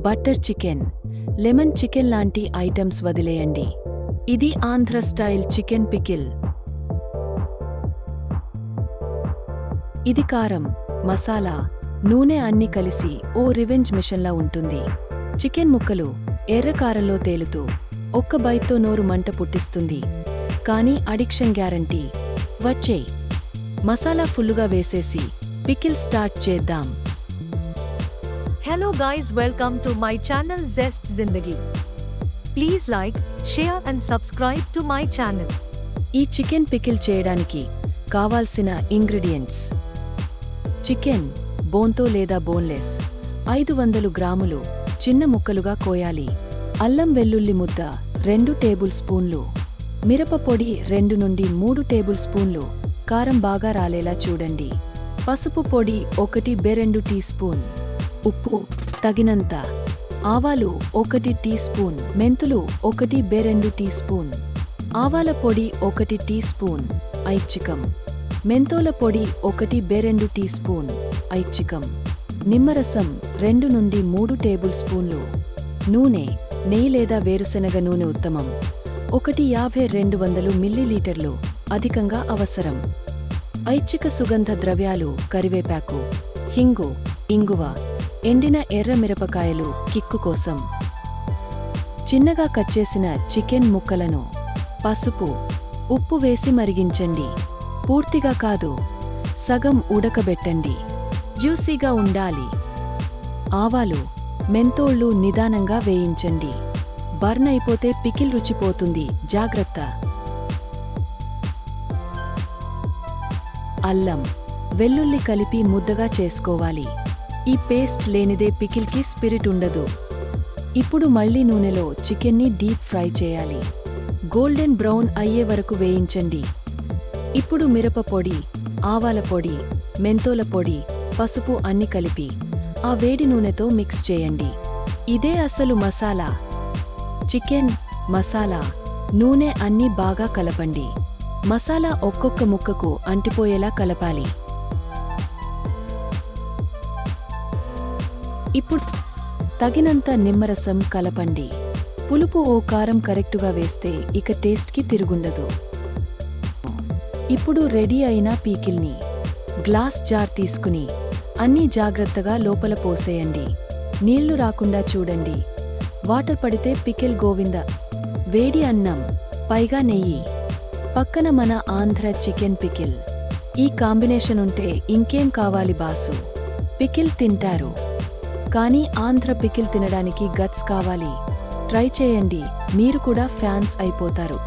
Butter chicken, lemon chicken లాంటి items వదిలేయండి. ఇది ఆంధ్ర స్టైల్ చికెన్ పికిల్. ఇది కారం, మసాలా, నూనె అన్నీ కలిసి ఓ రివెంజ్ మిషన్లా ఉంటుంది. చికెన్ ముక్కలు ఎర్రకారంలో తేలుతూ ఒక్క బైట్తో నోరు మంట పుట్టిస్తుంది. కానీ అడిక్షన్ గ్యారంటీ. వచ్చేయ్, మసాలా ఫుల్లుగా వేసేసి పికిల్ స్టార్ట్ చేద్దాం. Hello guys, welcome to my channel Zest Zindagi. Please like, share and subscribe to my channel. ఈ చికెన్ పికిల్ చేయడానికి కావాల్సిన ఇంగ్రీడియంట్స్: చికెన్ బోన్తో లేదా బోన్లెస్ 500 గ్రాములు చిన్న ముక్కలుగా కోయాలి. అల్లం వెల్లుల్లి ముద్ద 2 టేబుల్ స్పూన్లు, మిరప పొడి 2 నుండి 3 టేబుల్ స్పూన్లు, కారం బాగా రాలేలా చూడండి, పసుపు పొడి 1/2 టీ స్పూన్, ఉప్పు తగినంత, ఆవాలు 1 టీ స్పూన్, మెంతులు 1/2 టీ స్పూన్, ఆవాల పొడి 1 టీ స్పూన్, ఐచ్చికం, మెంతోల పొడి 1/2 టీ స్పూన్, ఐచ్చికం, నిమ్మరసం 2 నుండి 3 టేబుల్ స్పూన్లు, నూనె, నెయ్యి లేదా వేరుశెనగ నూనె ఉత్తమం, 150-200 మిల్లీలీటర్లు అధికంగా అవసరం. ఐచ్చిక సుగంధ ద్రవ్యాలు కరివేపాకు, హింగు, ఇంగువ, ఎండిన ఎర్ర మిరపకాయలు కిక్కు కోసం. చిన్నగా కట్ చేసిన చికెన్ ముక్కలను పసుపు, ఉప్పు వేసి మరిగించండి. పూర్తిగా కాదు, సగం ఉడకబెట్టండి. జ్యూసీగా ఉండాలి. ఆవాలు, మెంతోళ్ళు నిదానంగా వేయించండి. బర్న్ అయిపోతే పికిల్ రుచిపోతుంది, జాగ్రత్త. అల్లం, వెల్లుల్లి కలిపి ముద్దగా చేసుకోవాలి. ఈ పేస్ట్ లేనిదే పికిల్కి స్పిరిట్ ఉండదు. ఇప్పుడు మళ్ళీ నూనెలో చికెన్ని డీప్ ఫ్రై చేయాలి. గోల్డెన్ బ్రౌన్ అయ్యే వరకు వేయించండి. ఇప్పుడు మిరప పొడి, ఆవాల పొడి, మెంతోల పొడి, పసుపు అన్ని కలిపి ఆ వేడి నూనెతో మిక్స్ చేయండి. ఇదే అసలు మసాలా. చికెన్, మసాలా, నూనె అన్నీ బాగా కలపండి. మసాలా ఒక్కొక్క ముక్కకు అంటిపోయేలా కలపాలి. ఇప్పుడు తగినంత నిమ్మరసం కలపండి. పులుపు ఓ కారం కరెక్టుగా వేస్తే ఇక టేస్ట్కి తిరుగుండదు. ఇప్పుడు రెడీ అయిన పీకిల్ని గ్లాస్ జార్ తీసుకుని అన్నీ జాగ్రత్తగా లోపల పోసేయండి. నీళ్లు రాకుండా చూడండి. వాటర్ పడితే పికిల్ గోవింద. వేడి అన్నం, పైగా నెయ్యి, పక్కన మన ఆంధ్ర చికెన్ పికిల్. ఈ కాంబినేషన్ ఉంటే ఇంకేం కావాలి బాసు. పికిల్ తింటారు, కానీ ఆంధ్ర పికిల్ తినడానికి గట్స్ కావాలి. ట్రై చేయండి, మీరు కూడా ఫ్యాన్స్ అయిపోతారు.